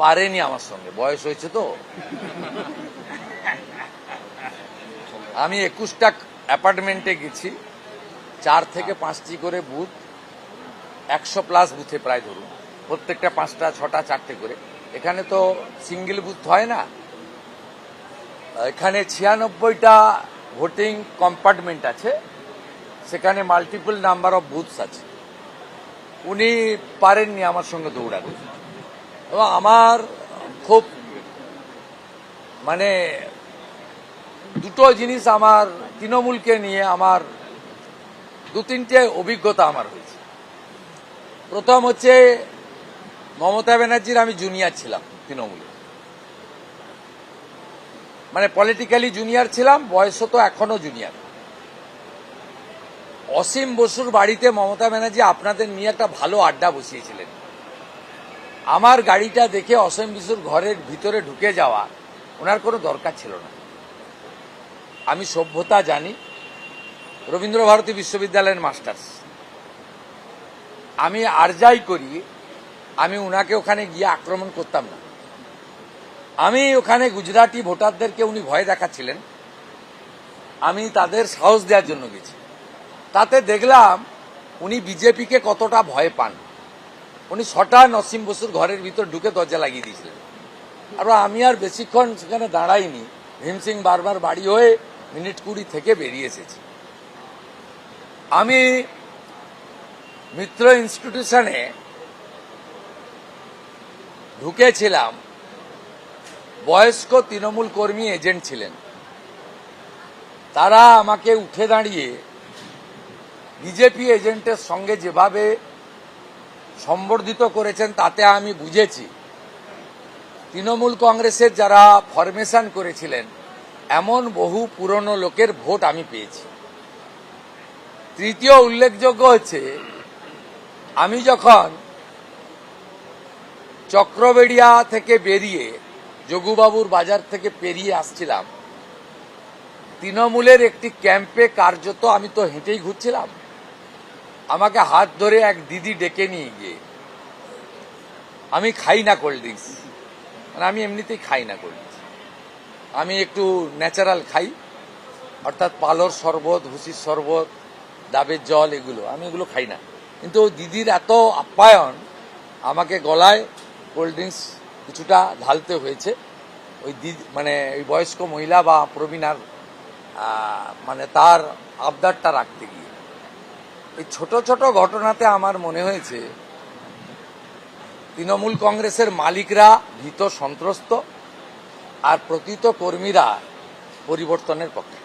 পারেনি আমার সঙ্গে, বয়স হয়েছে তো। আমি 21টা অ্যাপার্টমেন্টে গেছি, 4 থেকে 5টি করে বুথ, 100+ বুথে প্রায় ধরুন, প্রত্যেকটা 5টা 6টা 4টে করে। এখানে তো সিঙ্গেল বুথ হয় না, এখানে 96টা ভোটিং কম্পার্টমেন্ট আছে, সেখানে মাল্টিপল নাম্বার অফ বুথস আছে। উনি পারেননি আমার সঙ্গে দৌড়াতে, এবং আমার খুব মানে দুটো জিনিস আমার তৃণমূলকে নিয়ে আমার 2-3টে অভিজ্ঞতা আমার হয়েছে। প্রথম হচ্ছে, মমতা ব্যানার্জির আমি জুনিয়র ছিলাম তৃণমূলে, মানে পলিটিক্যালি জুনিয়র ছিলাম, বয়স তো এখনো জুনিয়র। অসীম বসুর বাড়িতে মমতা ব্যানার্জি আপনাদের নিয়ে একটা ভালো আড্ডা বসিয়েছিলেন। আমার গাড়িটা দেখে অসীম বসুর ঘরের ভিতরে ঢুকে যাওয়া ওনার কোনো দরকার ছিল না। আমি সভ্যতা জানি, রবীন্দ্রভারতী বিশ্ববিদ্যালয়ের মাস্টার্স। আমি আর যাই করি, আমি ওনাকে ওখানে গিয়ে আক্রমণ করতাম না। আমি ওখানে গুজরাটি ভোটারদেরকে উনি ভয় দেখাচ্ছিলেন, আমি তাদের সাহস দেওয়ার জন্য গেছি। তাতে দেখলাম উনি বিজেপিকে কতটা ভয় পান। উনি শটান অসীম বসুর ঘরের ভিতর ঢুকে দরজা লাগিয়ে দিয়েছিলেন। আর আমি আর বেশিক্ষণ সেখানে দাঁড়াইনি, ভীম সিং বারবার বাড়ি হয়ে মিনিট 20 থেকে বেরিয়ে এসেছি। আমি মিত্র ইনস্টিটিউশনে ঢুকেছিলাম, বয়স্ক তৃণমূল কর্মী এজেন্ট ছিলেন, তারা আমাকে উঠে দাঁড়িয়ে বিজেপি এজেন্টের সঙ্গে যেভাবে সম্বর্ধিত করেছেন, তাতে আমি বুঝেছি তৃণমূল কংগ্রেসের যারা ফরমেশন করেছিলেন এমন বহু পুরনো লোকের ভোট আমি পেয়েছি। তৃতীয় উল্লেখযোগ্য হচ্ছে, আমি যখন চক্রবেড়িয়া থেকে বেরিয়ে যোগুবাবুর বাজার থেকে পেরিয়ে আসছিলাম, তৃণমূলের একটি ক্যাম্পে কার্যত আমি তো হেঁটেই ঘুরছিলাম, আমাকে হাত ধরে এক দিদি ডেকে নিয়ে গিয়ে, আমি খাই না কোল্ড ড্রিঙ্কস, মানে আমি এমনিতেই খাই না কোল্ড ড্রিঙ্কস, আমি একটু ন্যাচারাল খাই, অর্থাৎ পালর শরবত, ভুসির শরবত, ডাবের জল, এগুলো আমি এগুলো খাই না। কিন্তু দিদির এত আপ্যায়ন, আমাকে গলায় কোল্ড ড্রিঙ্কস কিছুটা ঢালতে হয়েছে ওই দিদি, মানে ওই বয়স্ক মহিলা বা প্রবীণার মানে তার আবদারটা রাখতে গিয়ে। এই ছোট ছোট ঘটনাতে আমার মনে হয়েছে তৃণমূল কংগ্রেসের মালিকরা ভীত সন্ত্রস্ত, আর প্রকৃত কর্মীরা পরিবর্তনের পক্ষে।